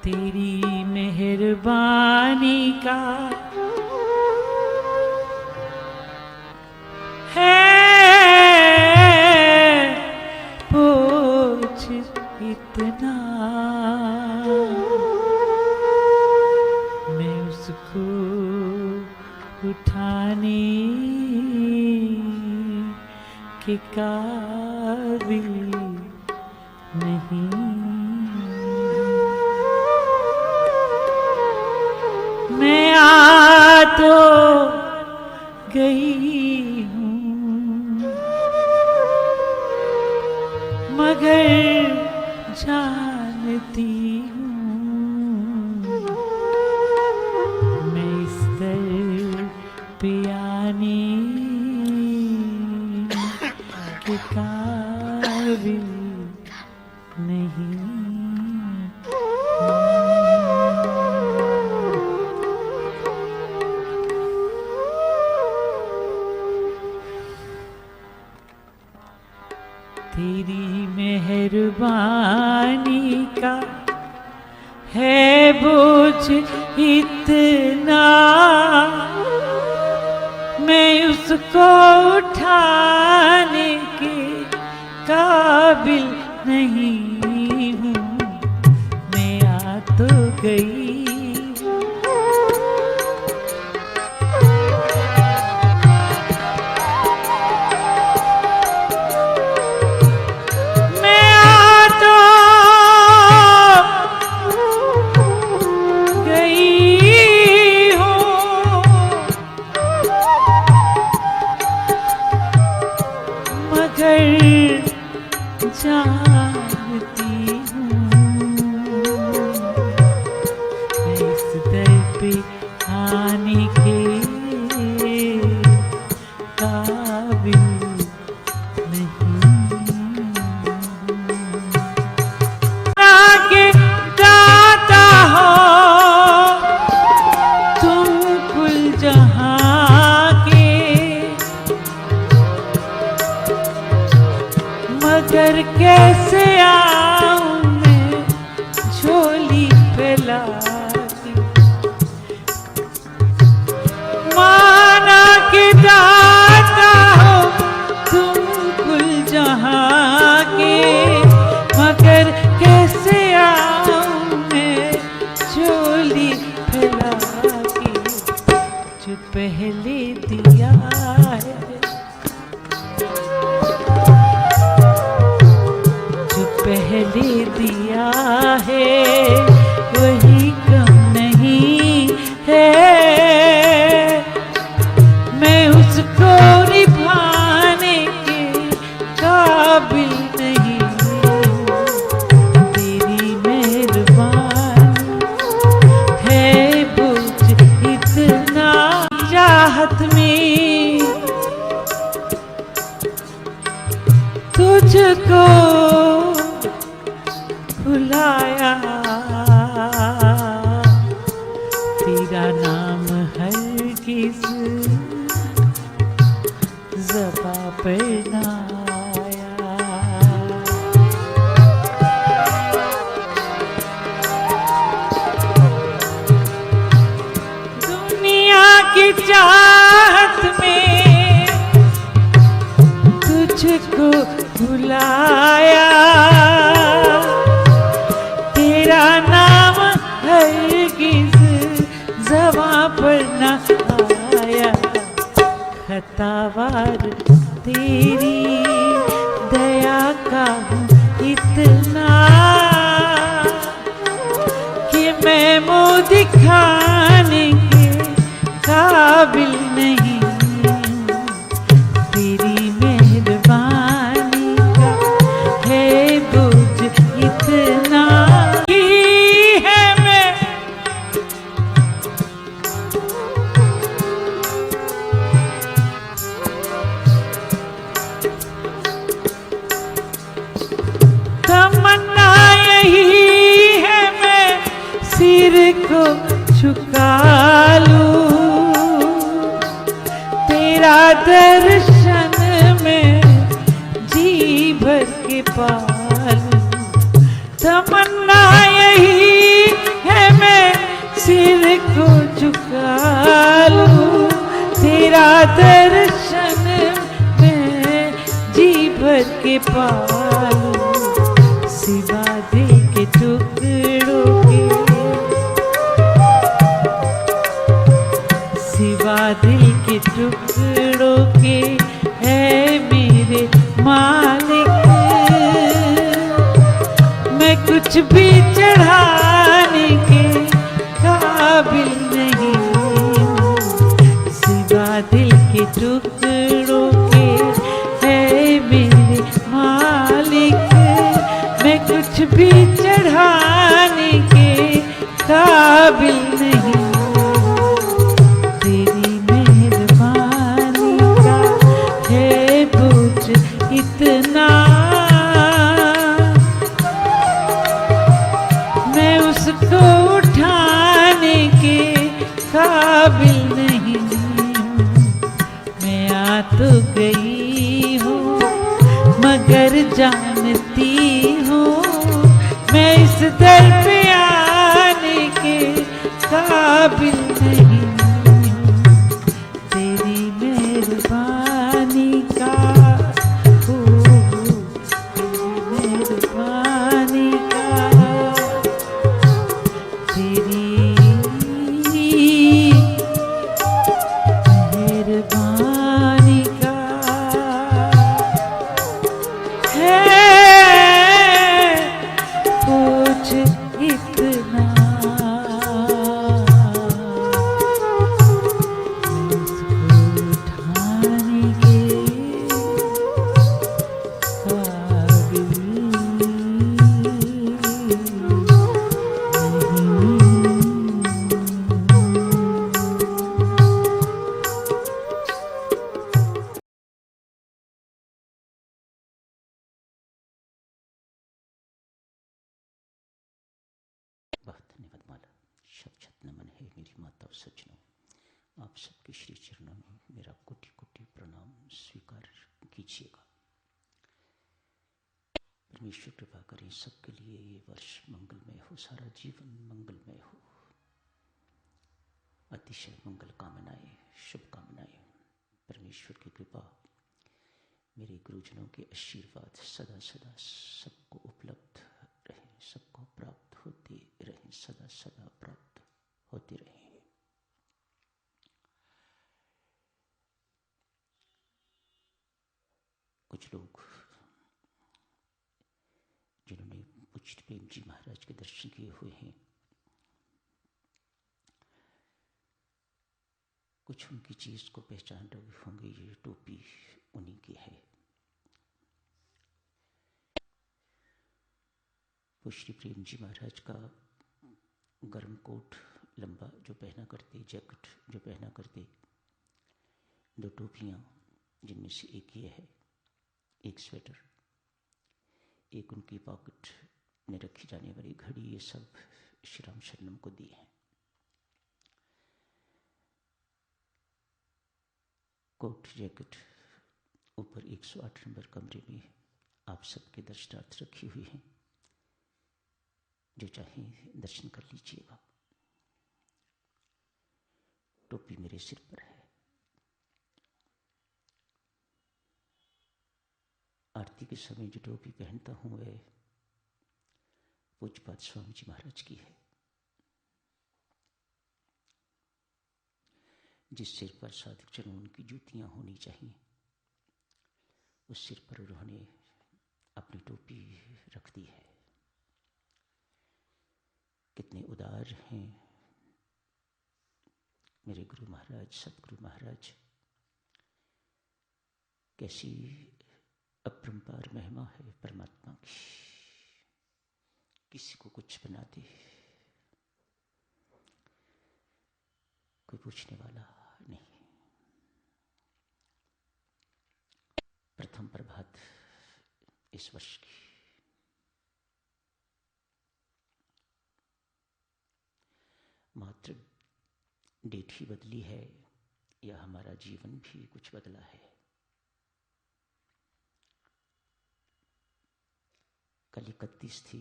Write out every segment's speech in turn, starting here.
तेरी मेहरबानी का इतना मैं उसको उठाने के काबिल नहीं। मैं आ तो गई हूँ मगर जानती हूँ मैं इस दर पे आने के काबिल नहीं। तेरी मेहरबानी का है बोझ इतना मैं उसको उठाने के काबिल नहीं हूँ। मैं आ तो गई जानती हूँ मैं इस दर पे आने के काबिल नहीं। आगे गाता हो तुम कुल जहाँ के मगर कैसे आऊं मैं झोली फैला के। माना के दाता हो तुम कुल जहाँ के मगर कैसे आऊं मैं झोली फैला के। जो पहले दिया है पहले दिया है वही कम नहीं है। मैं उसको निभाने के काबिल नहीं। तेरी मेहरबानी है बोझ इतना चाहत में तुझको बुलाया। तेरा नाम हरगिज़ ज़बां पर ना आया। दुनिया की चाहत में तुझको बुलाया। तेरा नाम हरगिज़ ज़बां पर न आया। खतावार तेरी दया का हूँ इतना कि मैं मुँह दिखाने के काबिल नहीं। तेरी मेहरबानी का है बोझ इतना सिर को झुका लूं तेरा दर्शन में जी भर के पालूं। तमन्ना यही सिर को झुका लूं तेरा दर्शन मैं जी भर के पालूं सिवा दिल के टुकड़ों के सिवा दिल के टुकड़ों के है मेरे मालिक मैं कुछ भी चढ़ाने के काबिल नहीं हूँ सिवा दिल के टुकड़ों के है मेरे मालिक मैं कुछ भी चढ़ाने के काबिल नहीं हूँ तेरी मेहरबानी का है बोझ इतना मैं उसको उठाने के काबिल नहीं हूँ मैं आ तो गई हूँ मगर जानती हूँ मैं इस दर पे आने के काबिल नहीं हूँ तेरी मेहरबानी का तेरी मेहरबानी का तेरी मेहरबानी का है कुछ इतना उसको उठाने के काबिल बहुत धन्यवाद माला। शत शत नमन है मेरी माता और सज्जनों, आप सबके श्री चरणों में मेरा कोटि कोटि प्रणाम स्वीकार कीजिएगा। परमेश्वर कृपा करें सबके लिए ये वर्ष मंगलमय हो, सारा जीवन मंगलमय हो। अतिशय मंगल कामनाएं, शुभकामनाएं, परमेश्वर की कृपा, मेरे गुरुजनों के आशीर्वाद सदा सदा सबको उपलब्ध रहे, सबको प्राप्त होते रहे, सदा सदा प्राप्त होते रहे। कुछ लोग जिन्होंने पूज्य प्रेम जी महाराज के दर्शन किए हुए हैं, कुछ उनकी चीज को पहचान रहे होंगे, ये टोपी उन्हीं की है। पूज्य प्रेम जी महाराज का गर्म कोट लंबा जो पहना करते, जैकेट जो पहना करते, दो टोपियां जिनमें से एक ये है, एक स्वेटर, एक उनकी पॉकेट में रखी जाने वाली घड़ी, ये सब श्री राम शरणम को दिए हैं। कोट जैकेट ऊपर 108 नंबर कमरे में आप सबके दर्शनार्थ रखी हुई हैं, जो चाहे दर्शन कर लीजिएगा। टोपी मेरे सिर पर है। आरती के समय जो टोपी पहनता हूँ वह पूज्यपाद स्वामी जी महाराज की है। जिस सिर पर साधक जनों उनकी जूतियां होनी चाहिए, उस सिर पर उन्होंने अपनी टोपी रख दी है। कितने उदार हैं मेरे गुरु महाराज, सतगुरु महाराज। कैसी अपरंपार महिमा है परमात्मा की, किसी को कुछ बना दे, कोई पूछने वाला नहीं। प्रथम प्रभात इस वर्ष की, मात्र डेट ही बदली है या हमारा जीवन भी कुछ बदला है। कल 31 थी,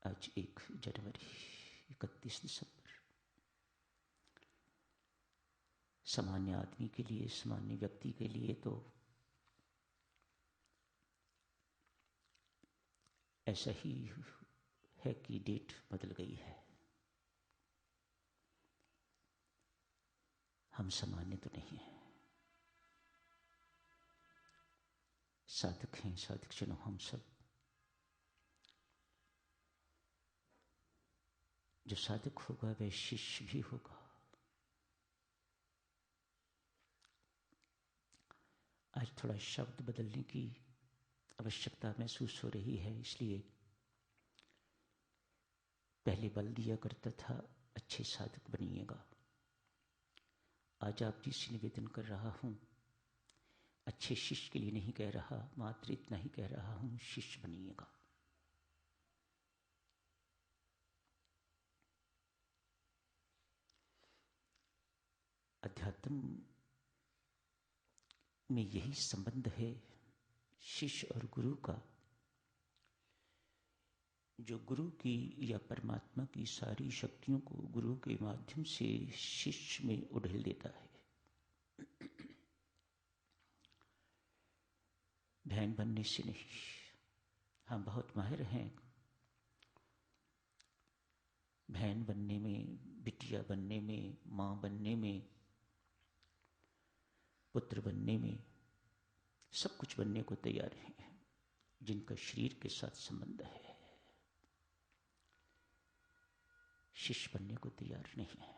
आज 1 जनवरी 31 दिसंबर सामान्य आदमी के लिए, सामान्य व्यक्ति के लिए तो ऐसा ही है कि डेट बदल गई है। हम सामान्य तो नहीं हैं, साधक हैं, साधक जनों हम सब। जो साधक होगा वह शिष्य भी होगा। आज थोड़ा शब्द बदलने की आवश्यकता महसूस हो रही है, इसलिए पहले बल दिया करता था अच्छे साधक बनिएगा। आज आप जिससे निवेदन कर रहा हूँ, अच्छे शिष्य के लिए नहीं कह रहा, मात्र इतना ही कह रहा हूँ, शिष्य बनिएगा। अध्यात्म में यही संबंध है शिष्य और गुरु का, जो गुरु की या परमात्मा की सारी शक्तियों को गुरु के माध्यम से शिष्य में उड़ेल देता है। बहन बनने से नहीं। हम बहुत माहिर हैं बहन बनने में, बिटिया बनने में, माँ बनने में, पुत्र बनने में, सब कुछ बनने को तैयार हैं जिनका शरीर के साथ संबंध है। शिष्य बनने को तैयार नहीं है।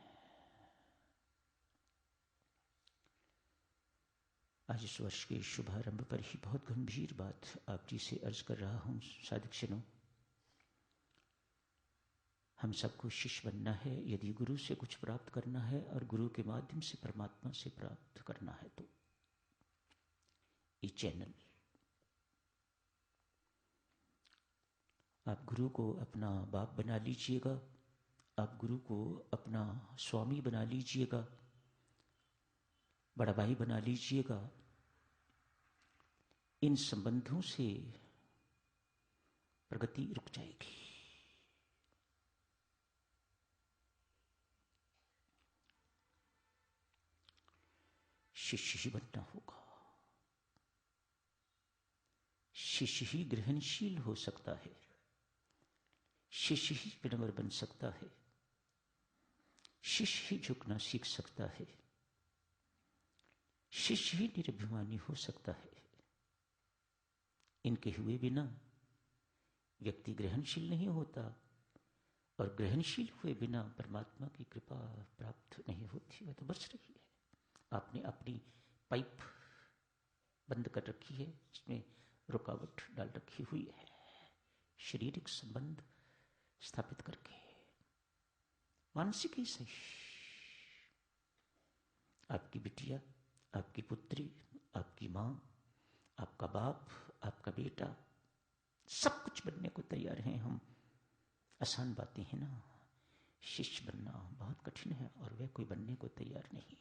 आज इस वर्ष के शुभारंभ पर ही बहुत गंभीर बात आप जी से अर्ज कर रहा हूं। साधक जनों, हम सबको शिष्य बनना है। यदि गुरु से कुछ प्राप्त करना है और गुरु के माध्यम से परमात्मा से प्राप्त करना है तो ये चैनल, आप गुरु को अपना बाप बना लीजिएगा, आप गुरु को अपना स्वामी बना लीजिएगा, बड़ा भाई बना लीजिएगा। इन संबंधों से प्रगति रुक जाएगी। शिष्य ही बनना होगा। शिष्य ही ग्रहणशील हो सकता है, शिष्य ही विनम्र बन सकता है, शिष्य ही झुकना सीख सकता है, शिष्य ही निरभिमानी हो सकता है। इनके हुए बिना व्यक्ति ग्रहणशील नहीं होता, और ग्रहणशील हुए बिना परमात्मा की कृपा प्राप्त नहीं होती। वह तो बरस रही है। आपने अपनी पाइप बंद कर रखी है, इसमें रुकावट डाल रखी हुई है, शारीरिक संबंध स्थापित करके, मानसिक ही सही। आपकी बिटिया, आपकी पुत्री, आपकी माँ, आपका बाप, आपका बेटा, सब कुछ बनने को तैयार हैं हम। आसान बातें हैं ना। शिष्य बनना बहुत कठिन है और वह कोई बनने को तैयार नहीं।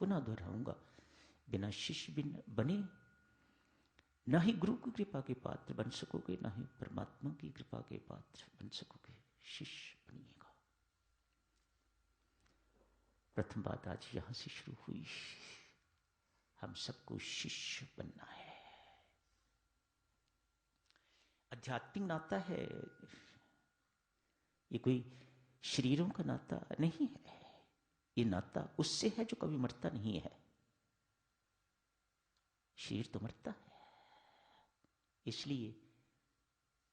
पुनः दोहराऊंगा, बिना शिष्य बने ना ही गुरु की कृपा के पात्र बन सकोगे, ना ही परमात्मा की कृपा के पात्र बन सकोगे। शिष्य बनिएगा। प्रथम बात आज यहां से शुरू हुई। हम सबको शिष्य बनना है। आध्यात्मिक नाता है, ये कोई शरीरों का नाता नहीं है। ये नाता उससे है जो कभी मरता नहीं है। शरीर तो मरता है, इसलिए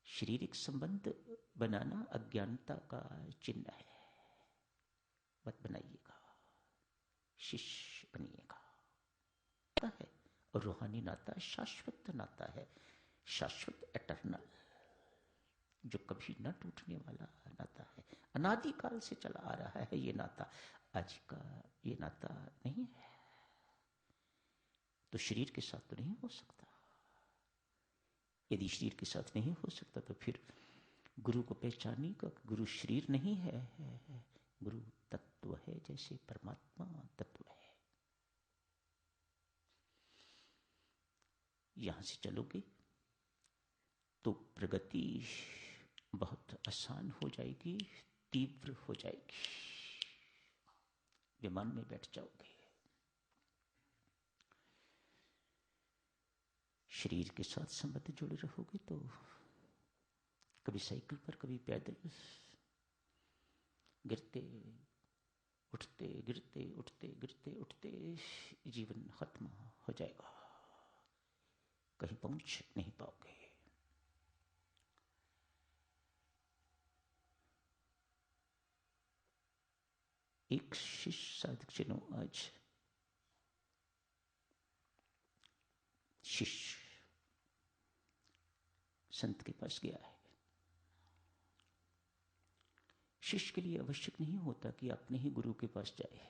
शारीरिक संबंध बनाना अज्ञानता का चिन्ह है। मत बनाइएगा, शिष्य बनिएगा। है और रूहानी नाता शाश्वत नाता है, शाश्वत एटर्नल, जो कभी न टूटने वाला नाता है। अनादि काल से चला आ रहा है ये नाता, आज का ये नाता नहीं है। तो शरीर के साथ तो नहीं हो सकता। यदि शरीर के साथ नहीं हो सकता तो फिर गुरु को पहचानिएगा। गुरु शरीर नहीं है, गुरु तत्व है, जैसे परमात्मा तत्व है। यहां से चलोगे तो प्रगति बहुत आसान हो जाएगी, तीव्र हो जाएगी। विमान में बैठ जाओगे, शरीर के साथ संबंध जुड़े रहोगे तो कभी साइकिल पर, कभी पैदल, गिरते उठते, गिरते उठते, गिरते उठते जीवन खत्म हो जाएगा, कहीं पहुंच नहीं पाओगे। एक शिष्य साधक जनों, आज शिष्य संत के पास गया है। शिष्य के लिए आवश्यक नहीं होता कि अपने ही गुरु के पास जाए,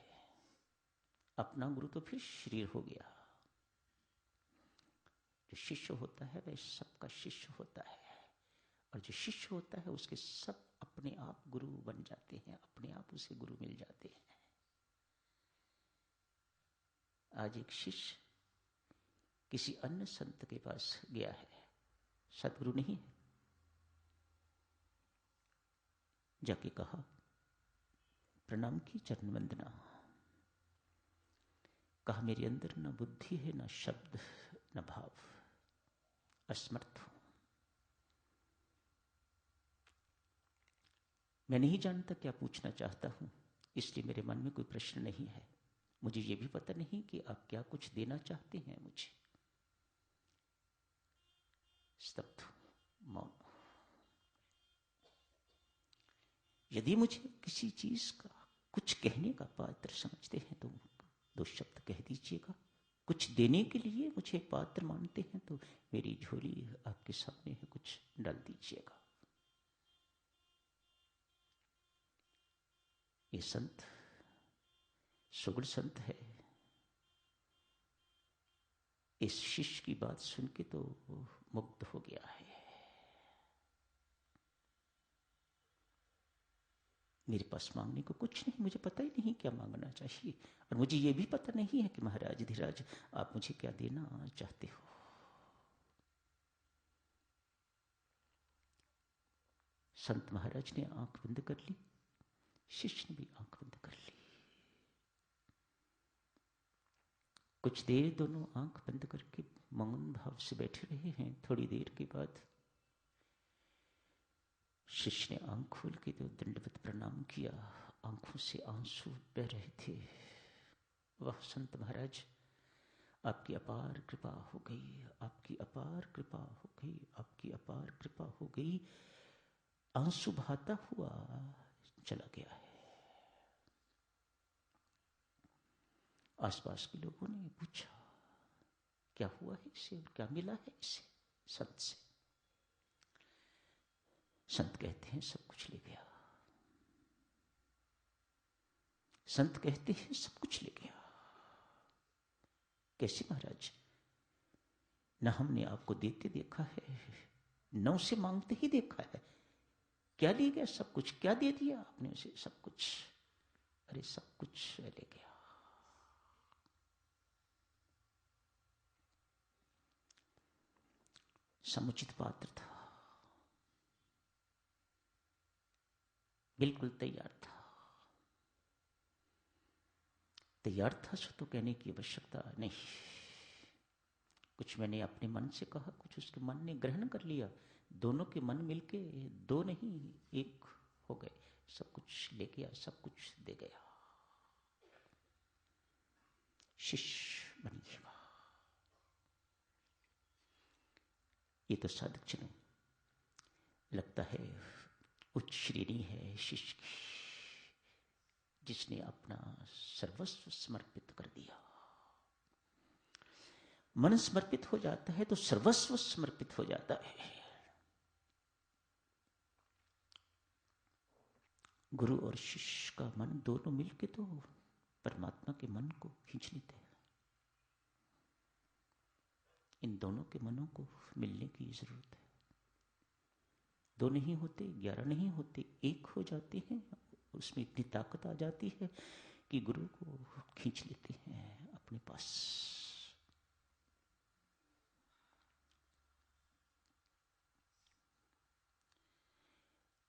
अपना गुरु तो फिर शरीर हो गया। जो शिष्य होता है वह सबका शिष्य होता है, और जो शिष्य होता है उसके सब अपने आप गुरु बन जाते हैं, अपने आप उसे गुरु मिल जाते हैं। आज एक शिष्य किसी अन्य संत के पास गया है, सदगुरु नहीं है, जाके कहा, प्रणाम की, चरण वंदना। कहा, मेरे अंदर न बुद्धि है, न शब्द, न भाव, असमर्थ हूं। मैं नहीं जानता क्या पूछना चाहता हूं, इसलिए मेरे मन में कोई प्रश्न नहीं है। मुझे ये भी पता नहीं कि आप क्या कुछ देना चाहते हैं मुझे। स्तब्ध, मौन। यदि मुझे किसी चीज का कुछ कहने का पात्र समझते हैं तो दो शब्द कह दीजिएगा। कुछ देने के लिए मुझे पात्र मानते हैं तो मेरी झोली आपके सामने है, कुछ डाल दीजिएगा। ये संत सुगढ़ संत है। इस शिष्य की बात सुन के तो मुग्ध हो गया है। मेरे पास मांगने को कुछ नहीं, मुझे पता ही नहीं क्या मांगना चाहिए, और मुझे ये भी पता नहीं है कि महाराज धीराज आप मुझे क्या देना चाहते हो। संत महाराज ने आंख बंद कर ली, शिष्य ने भी आंख बंद कर ली। कुछ देर दोनों आंख बंद करके मौन भाव से बैठे रहे हैं। थोड़ी देर के बाद शिष्य ने आंख खोल के तो दंडवत प्रणाम किया। आंखों से आंसू बह रहे थे। वाह संत महाराज, आपकी अपार कृपा हो गई, आपकी अपार कृपा हो गई, आपकी अपार कृपा हो गई। आंसू बहाता हुआ चला गया है। आसपास के लोगों ने पूछा, क्या हुआ है इसे और क्या मिला है इसे संत से। संत कहते हैं सब कुछ ले गया। संत कहते हैं सब कुछ ले गया। कैसे महाराज? न हमने आपको देते देखा है, न उसे मांगते ही देखा है। क्या ले गया? सब कुछ। क्या दे दिया आपने उसे? सब कुछ। अरे सब कुछ ले गया। समुचित पात्र था, बिल्कुल तैयार था। तैयार था सो तो कहने की आवश्यकता नहीं। कुछ मैंने अपने मन से कहा, कुछ उसके मन ने ग्रहण कर लिया। दोनों के मन मिलके दो नहीं एक हो गए। सब कुछ ले गया, सब कुछ दे गया। शिष्य बन गया। ये तो साधक जनों लगता है उच्च श्रेणी है शिष्य की, जिसने अपना सर्वस्व समर्पित कर दिया। मन समर्पित हो जाता है तो सर्वस्व समर्पित हो जाता है। गुरु और शिष्य का मन दोनों मिलके तो परमात्मा के मन को खींच लेते हैं। इन दोनों के मनों को मिलने की जरूरत है। दो नहीं होते, 11 नहीं होते, एक हो जाते हैं। उसमें इतनी ताकत आ जाती है कि गुरु को खींच लेते हैं अपने पास।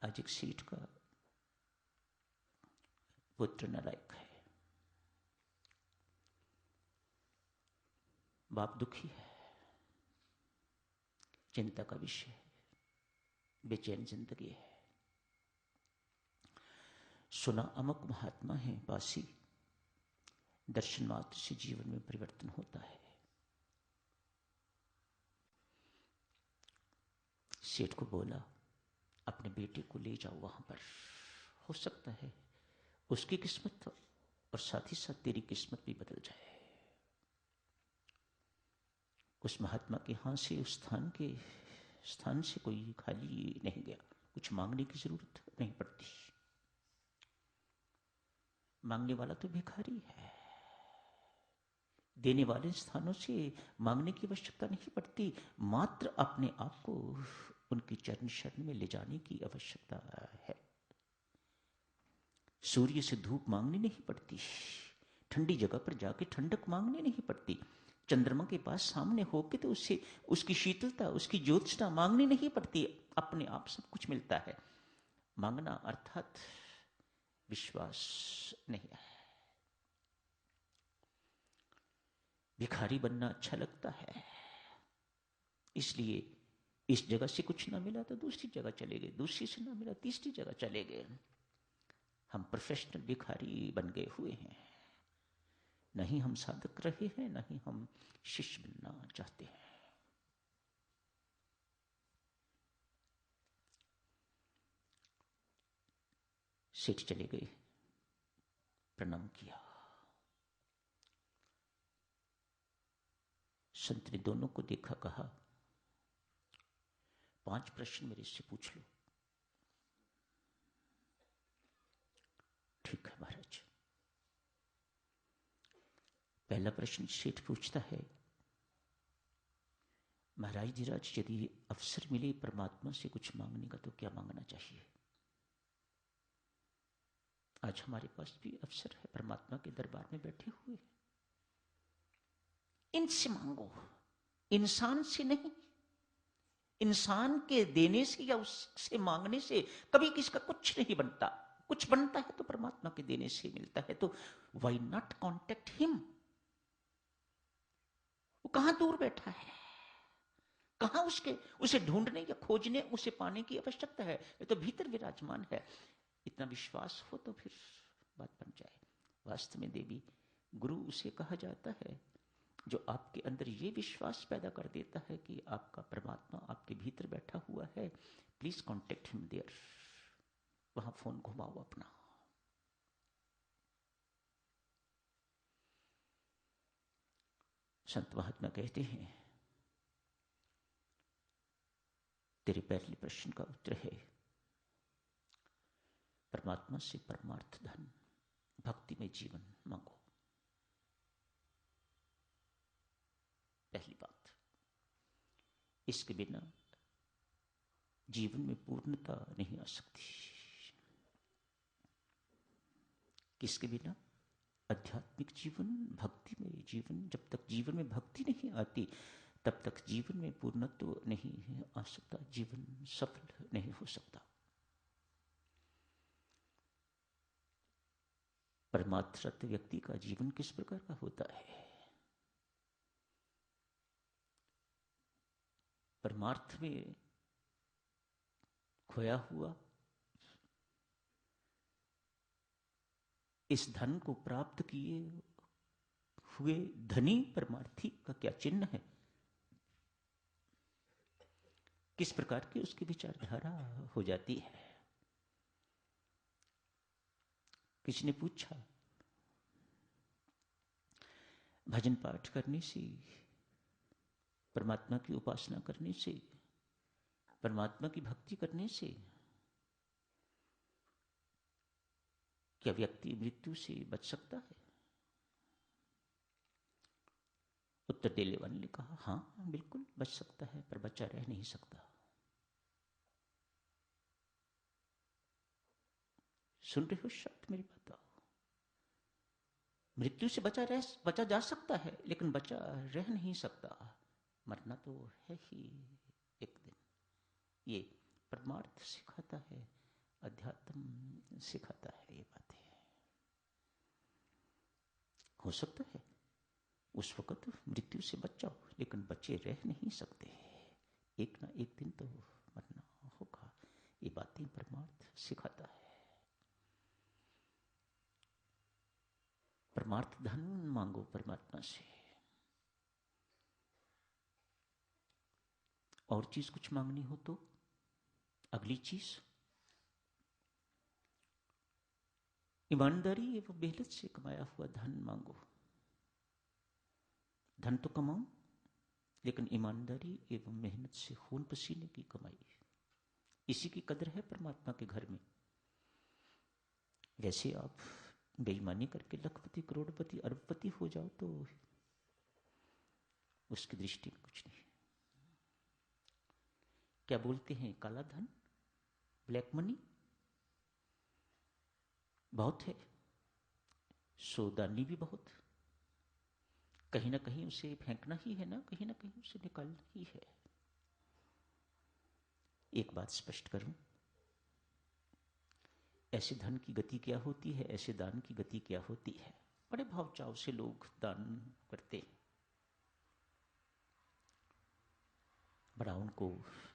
आज एक सेठ का पुत्र नालायक है, बाप दुखी है, चिंता का विषय है, बेचैन जिंदगी है। सुना अमुक महात्मा है पासी, दर्शन मात्र से जीवन में परिवर्तन होता है। सेठ को बोला अपने बेटे को ले जाओ वहां पर, हो सकता है उसकी किस्मत और साथ ही साथ तेरी किस्मत भी बदल जाए। उस महात्मा के हाथ से उस स्थान से कोई खाली नहीं गया। कुछ मांगने की जरूरत नहीं पड़ती, मांगने वाला तो भिखारी है। देने वाले स्थानों से मांगने की आवश्यकता नहीं पड़ती, मात्र अपने आप को उनकी चरण शरण में ले जाने की आवश्यकता है। सूर्य से धूप मांगनी नहीं पड़ती, ठंडी जगह पर जाके ठंडक मांगनी नहीं पड़ती, चंद्रमा के पास सामने होके तो उससे उसकी शीतलता, उसकी ज्योत्सना मांगनी नहीं पड़ती, अपने आप सब कुछ मिलता है। मांगना अर्थात विश्वास नहीं है। भिखारी बनना अच्छा लगता है, इसलिए इस जगह से कुछ ना मिला तो दूसरी जगह चले गए, दूसरी से ना मिला तीसरी जगह चले गए। हम प्रोफेशनल भिखारी बन गए हुए हैं, नहीं हम साधक रहे हैं, नहीं हम शिष्य बनना चाहते हैं। सेठ चले गए, प्रणाम किया। संत ने दोनों को देखा, कहा 5 प्रश्न मेरे से पूछ लो। ठीक है महाराज। पहला प्रश्न सेठ पूछता है, महाराज धीराज यदि अवसर मिले परमात्मा से कुछ मांगने का तो क्या मांगना चाहिए? आज हमारे पास भी अवसर है, परमात्मा के दरबार में बैठे हुए, इनसे मांगो, इंसान से नहीं। इंसान के देने से या उससे मांगने से कभी किसका कुछ नहीं बनता। कुछ बनता है तो परमात्मा के देने से मिलता है। तो व्हाई नॉट कॉन्टेक्ट हिम? वो कहां दूर बैठा है, कहां उसे ढूंढने या खोजने, उसे पाने की आवश्यकता है? ये तो भीतर विराजमान है। इतना विश्वास हो तो फिर बात बन जाए। वास्तव में देवी गुरु उसे कहा जाता है जो आपके अंदर ये विश्वास पैदा कर देता है कि आपका परमात्मा आपके भीतर बैठा हुआ है। Please contact him there. वहां फोन घुमाओ अपना। संत महात्मा कहते हैं, तेरे पहले प्रश्न का उत्तर है परमात्मा से परमार्थ धन, भक्ति में जीवन मांगो। पहली बात, इसके बिना जीवन में पूर्णता नहीं आ सकती। किसके बिना? आध्यात्मिक जीवन, भक्ति में जीवन। जब तक जीवन में भक्ति नहीं आती तब तक जीवन में पूर्णत्व नहीं आ सकता, जीवन सफल नहीं हो सकता। परमार्थ व्यक्ति का जीवन किस प्रकार का होता है? परमार्थ में खोया हुआ इस धन को प्राप्त किए हुए धनी परमार्थी का क्या चिन्ह है? किस प्रकार की उसकी विचारधारा हो जाती है? किसी ने पूछा, भजन पाठ करने से, परमात्मा की उपासना करने से, परमात्मा की भक्ति करने से क्या व्यक्ति मृत्यु से बच सकता है? उत्तर देने वाले ने कहा, हाँ बिल्कुल बच सकता है, पर बचा रह नहीं सकता। सुन रहे हो शब्द मेरी बात? मृत्यु से बचा जा सकता है, लेकिन बचा रह नहीं सकता। मरना तो है ही एक दिन। ये परमार्थ सिखाता है अध्यात्म सिखाता है ये बातें। हो सकता है उस वक्त मृत्यु से बच जाओ, लेकिन बचे रह नहीं सकते, एक ना एक दिन तो मरना होगा। ये बातें परमार्थ सिखाता है। परमार्थ धन मांगो परमात्मा से, और चीज कुछ मांगनी हो तो अगली चीज ईमानदारी एवं मेहनत से कमाया हुआ धन मांगो। धन तो कमाओ, लेकिन ईमानदारी एवं मेहनत से खून पसीने की कमाई, इसी की कदर है परमात्मा के घर में। वैसे आप बेईमानी करके लखपति करोड़पति अरबपति हो जाओ तो उसकी दृष्टि में कुछ नहीं। क्या बोलते हैं, काला धन, ब्लैक मनी बहुत है, सोदानी भी बहुत, कहीं ना कहीं उसे फेंकना ही है ना, कहीं ना कहीं उसे निकालना ही है। एक बात स्पष्ट करूं, ऐसे धन की गति क्या होती है, ऐसे दान की गति क्या होती है। बड़े भाव चाव से लोग दान करते हैं, बड़ा उनको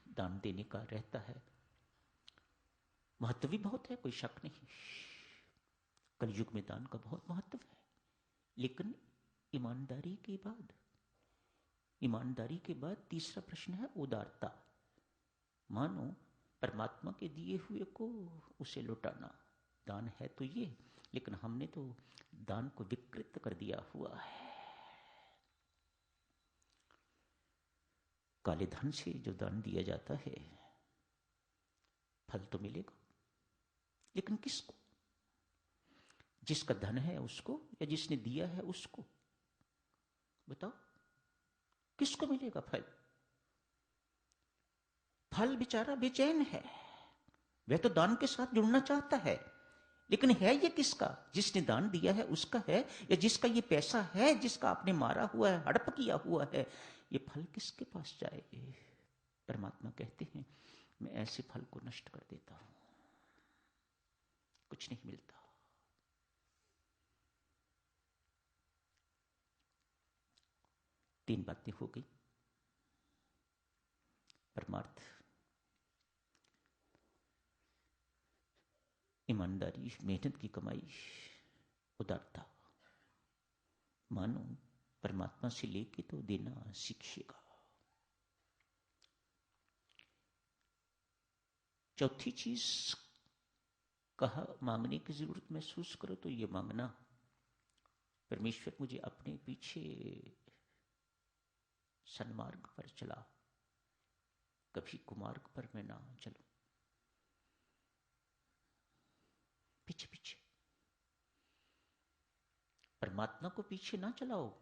दान देने का रहता है, महत्व भी बहुत है, कोई शक नहीं। कलयुग में दान का बहुत महत्व है, लेकिन ईमानदारी के बाद तीसरा प्रश्न है उदारता। मानो परमात्मा के दिए हुए को उसे लौटाना। दान है तो ये, लेकिन हमने तो दान को विकृत कर दिया हुआ है। काले धन से जो दान दिया जाता है, फल तो मिलेगा, लेकिन किसको? जिसका धन है उसको, या जिसने दिया है उसको? बताओ किसको मिलेगा फल? फल बेचारा बेचैन है, वह तो दान के साथ जुड़ना चाहता है, लेकिन है ये किसका? जिसने दान दिया है उसका है, या जिसका ये पैसा है, जिसका आपने मारा हुआ है, हड़प किया हुआ है, ये फल किसके पास जाए? परमात्मा कहते हैं मैं ऐसे फल को नष्ट कर देता हूं, कुछ नहीं मिलता। तीन बातें हो गई, परमार्थ, ईमानदारी, मेहनत की कमाई, उदारता। मानो परमात्मा से लेके तो देना सीखिएगा। चौथी चीज कहा, मांगने की जरूरत महसूस करो तो ये मांगना, परमेश्वर मुझे अपने पीछे सन्मार्ग पर चला, कभी कुमार्ग पर मैं ना चलूं। पीछे पीछे परमात्मा को पीछे ना चलाओ।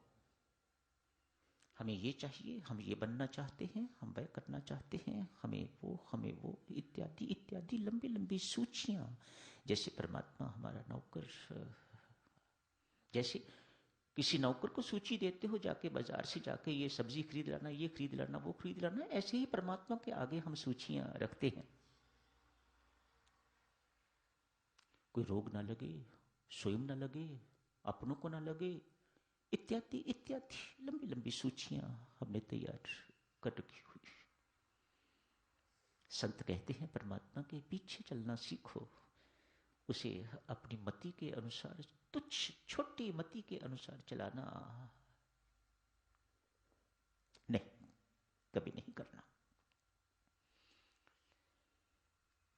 हमें ये चाहिए, हम ये बनना चाहते हैं, हम वह करना चाहते हैं, हमें वो इत्यादि इत्यादि लंबी लंबी सूचियां। जैसे परमात्मा हमारा नौकर, जैसे किसी नौकर को सूची देते हो, जाके बाजार से जाके ये सब्जी खरीद लाना, ये खरीद लाना, वो खरीद लाना, ऐसे ही परमात्मा के आगे हम सूचियां रखते हैं। कोई रोग ना लगे, स्वयं ना लगे, अपनों को ना लगे, इत्यादि इत्यादि लंबी लंबी सूचियां हमने तैयार कर रखी हुई। संत कहते हैं परमात्मा के पीछे चलना सीखो, उसे अपनी मति के अनुसार, तुच्छ छोटी मति के अनुसार चलाना नहीं, कभी नहीं करना।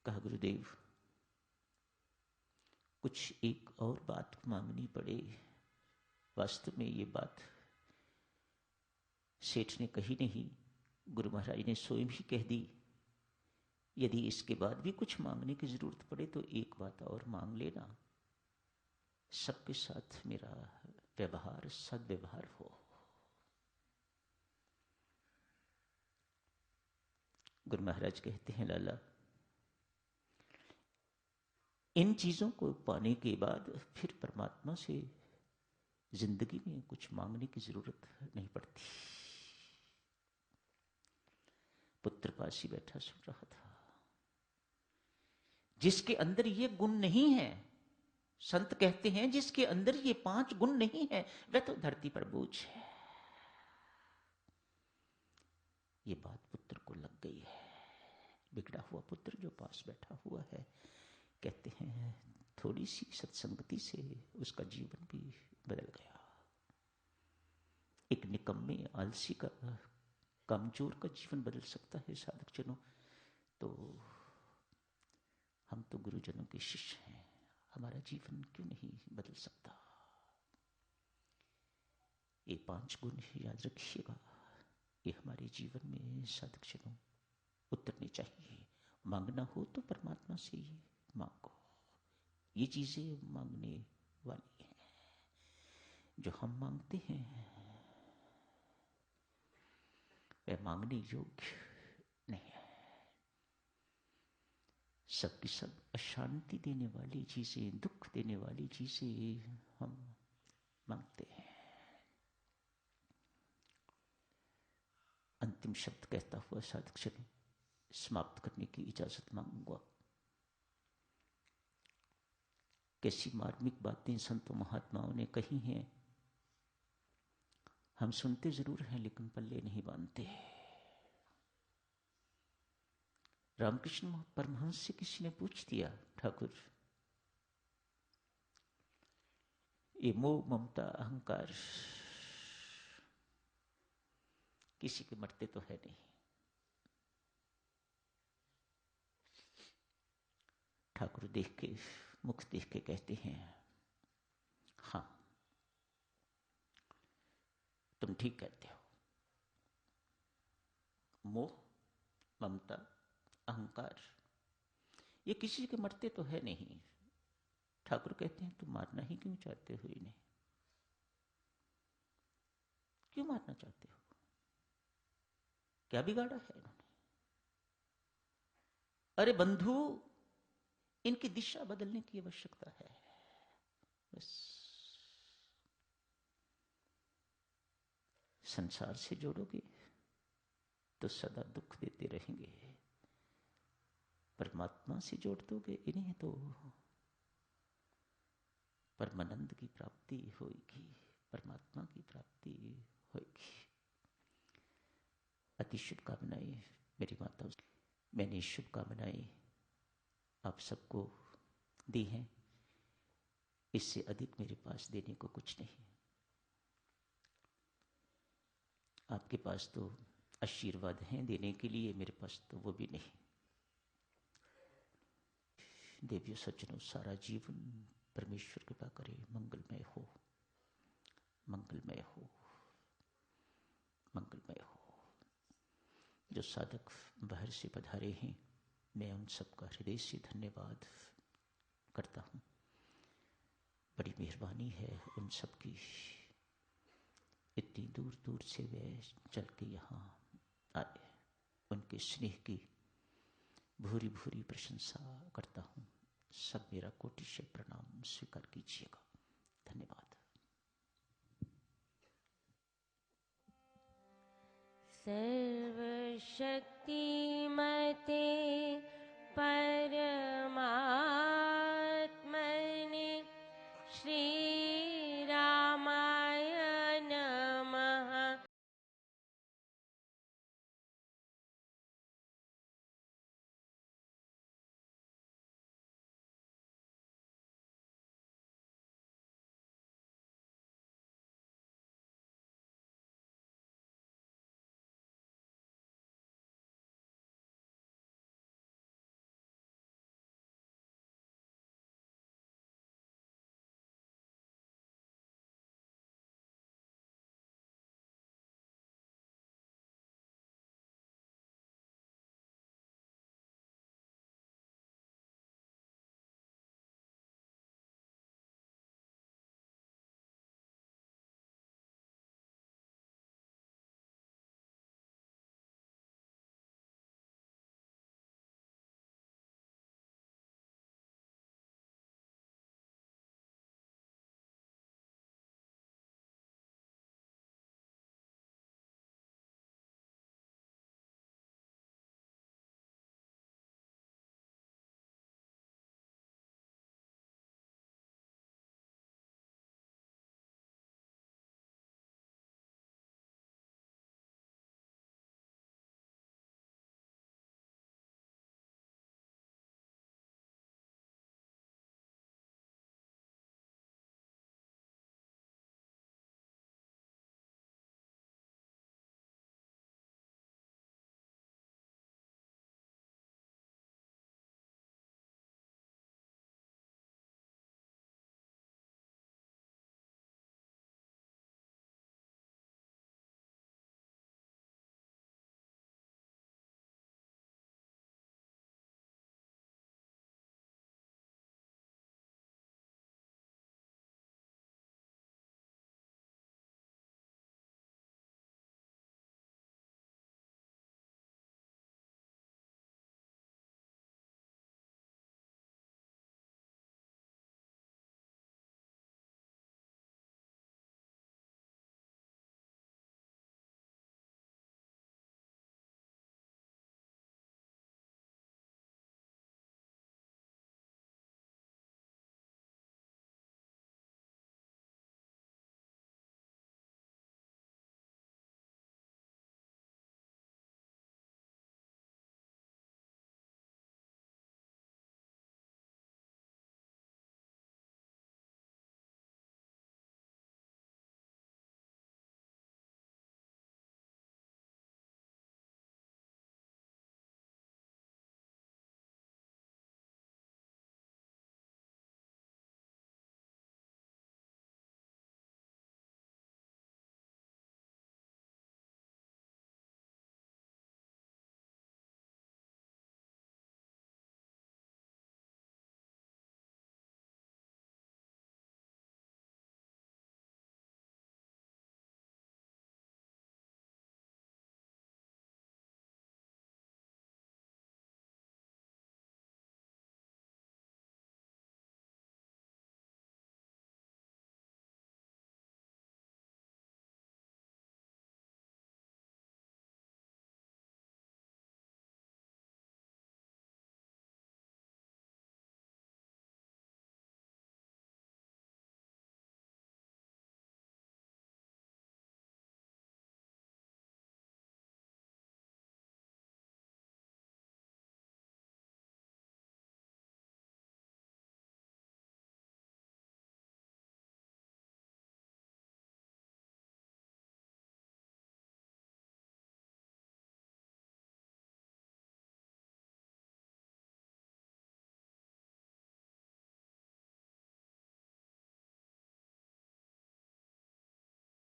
कहा गुरुदेव कुछ एक और बात मांगनी पड़े। वास्तव में ये बात सेठ ने कही नहीं, गुरु महाराज ने स्वयं ही कह दी। यदि इसके बाद भी कुछ मांगने की जरूरत पड़े तो एक बात और मांग लेना, सबके साथ मेरा व्यवहार सद्व्यवहार हो। गुरु महाराज कहते हैं लाला, इन चीजों को पाने के बाद फिर परमात्मा से जिंदगी में कुछ मांगने की जरूरत नहीं पड़ती। पुत्र पास ही बैठा सुन रहा था, जिसके अंदर ये गुण नहीं है, संत कहते हैं जिसके अंदर ये 5 गुण नहीं है, वह तो धरती पर बोझ है। ये बात पुत्र को लग गई है। बिगड़ा हुआ पुत्र जो पास बैठा हुआ है, कहते हैं थोड़ी सी सत्संगति से उसका जीवन भी बदल गया। एक निकम्मे आलसी का, कमजोर का जीवन बदल सकता है साधक जनों, तो हम तो गुरुजनों के शिष्य हैं, हमारा जीवन क्यों नहीं बदल सकता? ये 5 गुण याद रखिएगा, ये हमारे जीवन में साधक जनों उतरने चाहिए। मांगना हो तो परमात्मा से ही मांगो। ये चीजें मांगने वाली हैं। जो हम मांगते हैं वह मांगने योग्य नहीं है। सबकी सब अशांति देने वाली चीजें, दुख देने वाली चीजें हम मांगते हैं। अंतिम शब्द कहता हुआ साधक जनों समाप्त करने की इजाजत मांगूंगा। कैसी मार्मिक बातें संतों महात्माओं ने कही हैं, हम सुनते जरूर हैं लेकिन पल्ले नहीं बांधते। रामकृष्ण परमहंस से किसी ने पूछ दिया, ठाकुर ये मोह ममता अहंकार किसी के मरते तो है नहीं। ठाकुर देख के, मुख देख के कहते हैं, हाँ तुम ठीक कहते हो। मोह ममता अहंकार ये किसी के मरते तो है नहीं। ठाकुर कहते हैं तुम मारना ही क्यों चाहते हो इन्हें? क्यों मारना चाहते हो? क्या बिगाड़ा है इन्होंने? अरे बंधु, इनकी दिशा बदलने की आवश्यकता है, बस। संसार से जोड़ोगे तो सदा दुख देते रहेंगे, परमात्मा से जोड़ दोगे इन्हें तो परमानंद की प्राप्ति होगी, परमात्मा की प्राप्ति होगी। अति शुभकामनाएं मेरी माता। मैंने शुभकामनाएं आप सबको दी हैं, इससे अधिक मेरे पास देने को कुछ नहीं। आपके पास तो आशीर्वाद हैं देने के लिए, मेरे पास तो वो भी नहीं। देवियों सज्जनों, सारा जीवन परमेश्वर कृपा करे मंगलमय हो, मंगलमय हो, मंगलमय हो। जो साधक बाहर से पधारे हैं, मैं उन सबका हृदय से धन्यवाद करता हूँ। बड़ी मेहरबानी है उन सबकी, इतनी दूर दूर से वे चल के यहाँ आए। उनके स्नेह की भूरी भूरी प्रशंसा करता हूँ। सब मेरा कोटिशय प्रणाम स्वीकार कीजिएगा। धन्यवाद। सर्वशक्तिमते